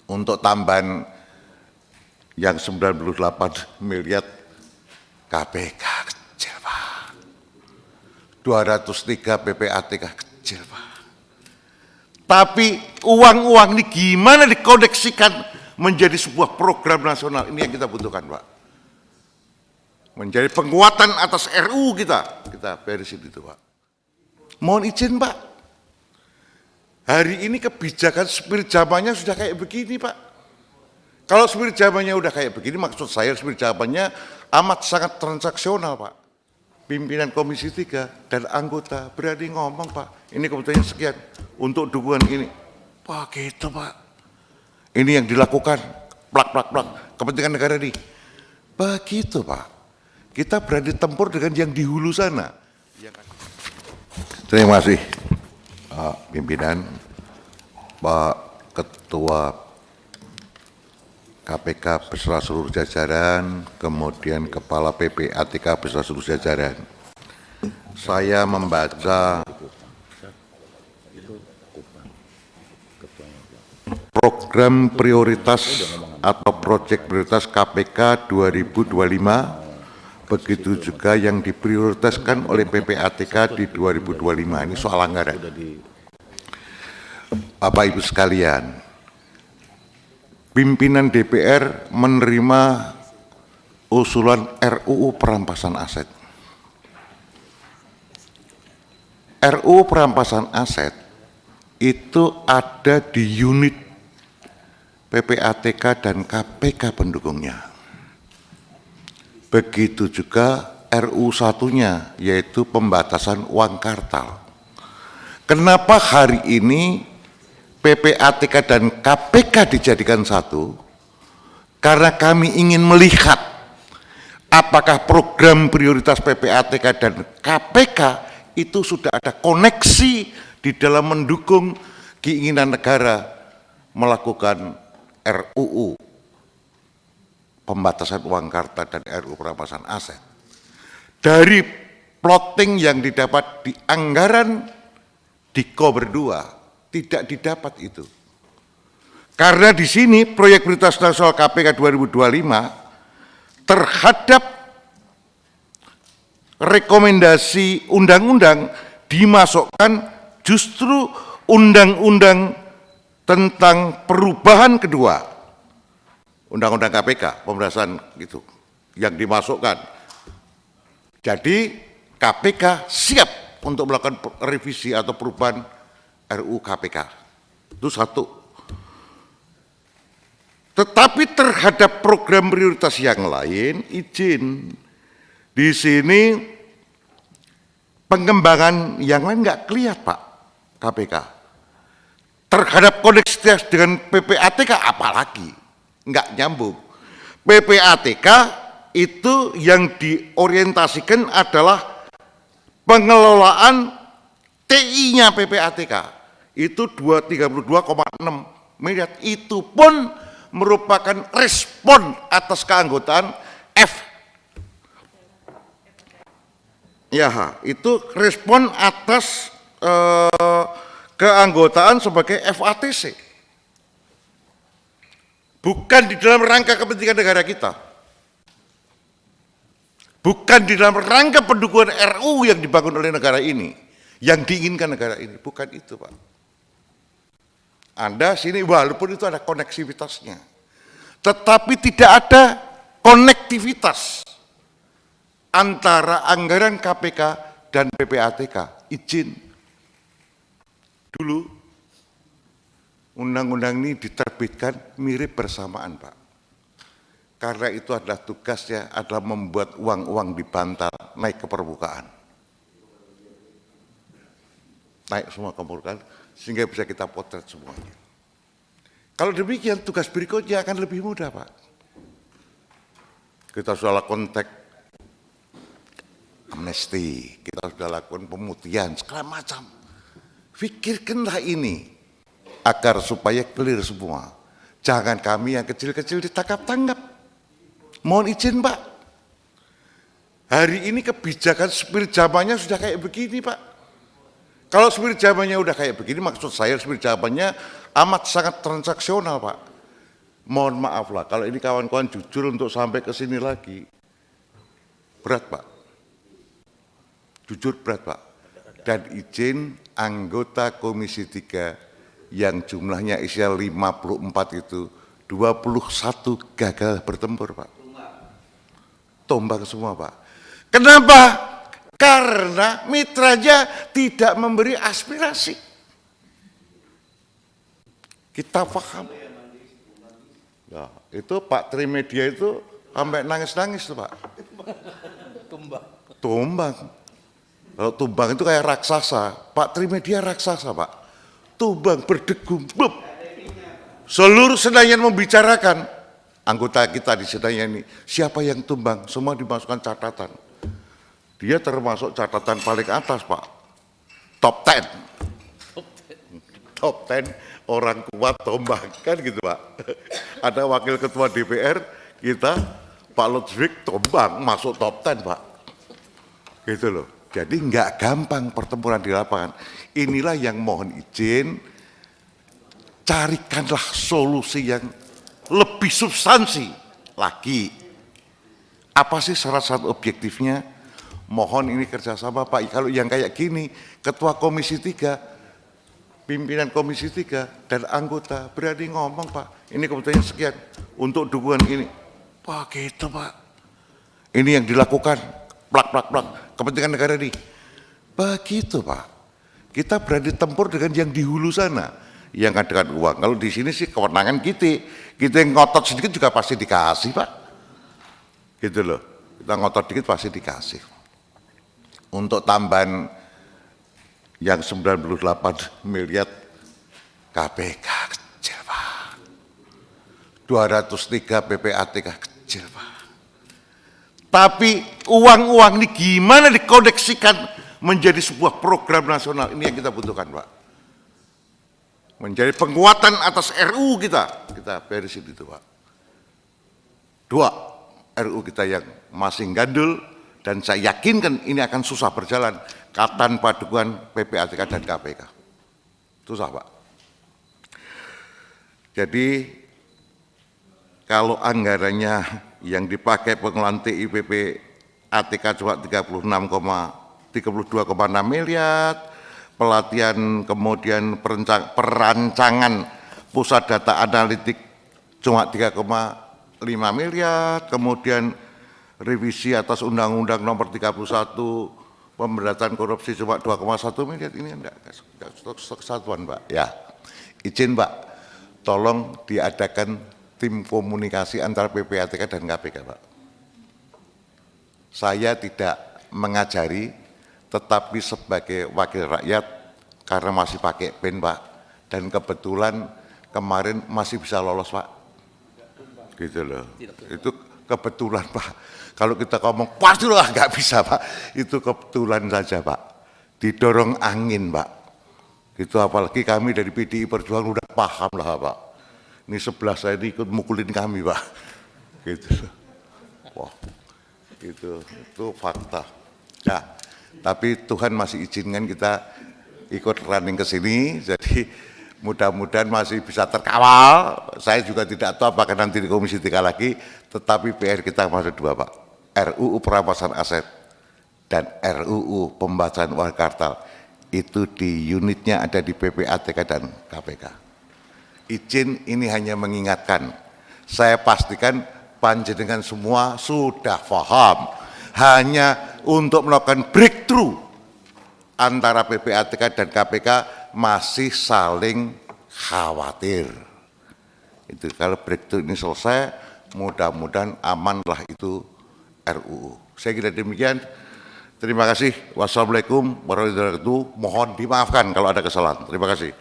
untuk tambahan yang 98 miliar KPK kecil, Pak. 203 PPATK kecil, Pak. Tapi uang-uang ini gimana dikoneksikan menjadi sebuah program nasional, ini yang kita butuhkan, Pak. Menjadi penguatan atas RU kita beresin itu, Pak. Mohon izin, Pak. Hari ini kebijakan spirit zamannya sudah kayak begini, Pak. Kalau spirit zamannya udah kayak begini, maksud saya spirit zamannya amat sangat transaksional, Pak. Pimpinan Komisi 3 dan anggota berani ngomong, Pak. Ini kebutuhannya sekian untuk dukungan ini. Pak, gitu, Pak. Ini yang dilakukan, plak, kepentingan negara ini. Begitu, Pak. Kita berani tempur dengan yang di hulu sana. Terima kasih, Pak Pimpinan, Pak Ketua KPK beserta seluruh jajaran, kemudian Kepala PPATK beserta seluruh jajaran. Saya membaca program prioritas atau proyek prioritas KPK 2025, begitu juga yang diprioritaskan oleh PPATK di 2025. Ini soal anggaran. Bapak Ibu sekalian, pimpinan DPR menerima usulan RUU perampasan aset. RUU perampasan aset itu ada di unit PPATK dan KPK pendukungnya. Begitu juga RUU satunya, yaitu pembatasan uang kartal. Kenapa hari ini PPATK dan KPK dijadikan satu? Karena kami ingin melihat apakah program prioritas PPATK dan KPK itu sudah ada koneksi di dalam mendukung keinginan negara melakukan RUU pembatasan uang kartal dan RUU perampasan aset. Dari plotting yang didapat di anggaran di Kober 2 tidak didapat itu. Karena di sini proyek prioritas nasional KPK 2025 terhadap rekomendasi undang-undang dimasukkan justru undang-undang tentang perubahan kedua. Undang-undang KPK, pembahasan itu yang dimasukkan. Jadi KPK siap untuk melakukan revisi atau perubahan RUU KPK. Itu satu. Tetapi terhadap program prioritas yang lain, izin. Di sini pengembangan yang lain nggak kelihatan, Pak, KPK. Terhadap koneksitas dengan PPATK apalagi. Enggak nyambung. PPATK itu yang diorientasikan adalah pengelolaan TI-nya PPATK. Itu 232,6 miliar. Itu pun merupakan respon atas keanggotaan itu respon atas keanggotaan sebagai FATC. Bukan di dalam rangka kepentingan negara kita. Bukan di dalam rangka pendukungan RU yang dibangun oleh negara ini. Yang diinginkan negara ini. Bukan itu, Pak. Anda sini walaupun itu ada koneksivitasnya. Tetapi tidak ada konektivitas antara anggaran KPK dan PPATK. Izin. Dulu undang-undang ini diterbitkan mirip bersamaan, Pak. Karena itu adalah tugasnya adalah membuat uang-uang di bantal naik ke permukaan. Naik semua ke permukaan sehingga bisa kita potret semuanya. Kalau demikian tugas berikutnya akan lebih mudah, Pak. Kita sudah lakukan teks amnesti, kita sudah lakukan pemutihan, segala macam. Pikirkanlah ini. Agar supaya clear semua. Jangan kami yang kecil-kecil ditangkap-tangkap. Mohon izin, Pak. Hari ini kebijakan spirit zamannya sudah kayak begini, Pak. Kalau spirit zamannya udah kayak begini, maksud saya spirit zamannya amat sangat transaksional, Pak. mohon maaf lah, kalau ini kawan-kawan jujur untuk sampai ke sini lagi, berat Pak. Jujur berat Pak. Dan izin anggota Komisi 3 yang jumlahnya isinya 54 itu, 21 gagal bertempur Pak. Tumbang semua Pak. Kenapa? Karena mitranya tidak memberi aspirasi. Kita paham. Nah, itu Pak Trimedia itu sampai nangis-nangis tuh Pak. Tumbang. Kalau tumbang itu kayak raksasa. Pak Trimedia raksasa Pak. Tumbang berdegum. Blub. Seluruh Senayan membicarakan. Anggota kita di Senayan ini. Siapa yang tumbang? Semua dimasukkan catatan. Dia termasuk catatan paling atas Pak. Top 10. Top 10 orang kuat tumbang. Kan gitu Pak. Ada wakil ketua DPR kita, Pak Ludwig tumbang masuk top 10 Pak. Gitu loh. Jadi nggak gampang pertempuran di lapangan. Inilah yang mohon izin, carikanlah solusi yang lebih substansi lagi. Apa sih syarat-syarat objektifnya? Mohon ini kerjasama Pak. Kalau yang kayak gini, Ketua Komisi 3, pimpinan Komisi 3 dan anggota berani ngomong Pak. Ini kebutuhannya sekian untuk dukungan ini. Pak gitu Pak. Ini yang dilakukan, plak, kepentingan negara ini. Begitu Pak. Kita berani tempur dengan yang di hulu sana. Yang kan dengan uang. Kalau di sini sih kewenangan kita. Kita yang ngotot sedikit juga pasti dikasih Pak. Gitu loh. Kita ngotot sedikit pasti dikasih. Untuk tambahan yang 98 miliar KPK kecil Pak. 203 PPATK kecil Pak. Tapi uang-uang ini gimana dikoneksikan menjadi sebuah program nasional, ini yang kita butuhkan Pak. Menjadi penguatan atas RU kita beresin itu Pak. 2, RU kita yang masih gandul, dan saya yakinkan ini akan susah berjalan tanpa dukungan PPATK dan KPK. Susah Pak. Jadi kalau anggarannya yang dipakai pengelolaan TIPP ATK cuma 32,6 miliar, pelatihan kemudian perancangan pusat data analitik cuma 3,5 miliar, kemudian revisi atas Undang-Undang Nomor 31 pemberantasan korupsi cuma 2,1 miliar. Ini enggak kesatuan Pak. Ya, izin Pak, tolong diadakan tim komunikasi antara PPATK dan KPK Pak. Saya tidak mengajari, tetapi sebagai wakil rakyat karena masih pakai PIN Pak, dan kebetulan kemarin masih bisa lolos Pak. Gitu loh. Itu kebetulan Pak. Kalau kita ngomong pastilah nggak bisa Pak. Itu kebetulan saja Pak. Didorong angin Pak. Itu apalagi kami dari PDI Perjuangan udah paham lah Pak. Ini sebelah saya ini ikut mukulin kami Pak. Gitu. Wah, itu fakta. Nah, tapi Tuhan masih izinkan kita ikut running ke sini, jadi mudah-mudahan masih bisa terkawal. Saya juga tidak tahu apakah nanti di Komisi 3 lagi, tetapi PR kita masih 2 Pak. RUU perampasan aset dan RUU pembahasan uang kartal. Itu di unitnya ada di PPATK dan KPK. Izin ini hanya mengingatkan, saya pastikan panjenengan semua sudah paham, hanya untuk melakukan breakthrough antara PPATK dan KPK masih saling khawatir. Itu kalau breakthrough ini selesai, mudah-mudahan amanlah itu RUU. Saya kira demikian. Terima kasih. Wassalamualaikum warahmatullahi wabarakatuh. Mohon dimaafkan kalau ada kesalahan. Terima kasih.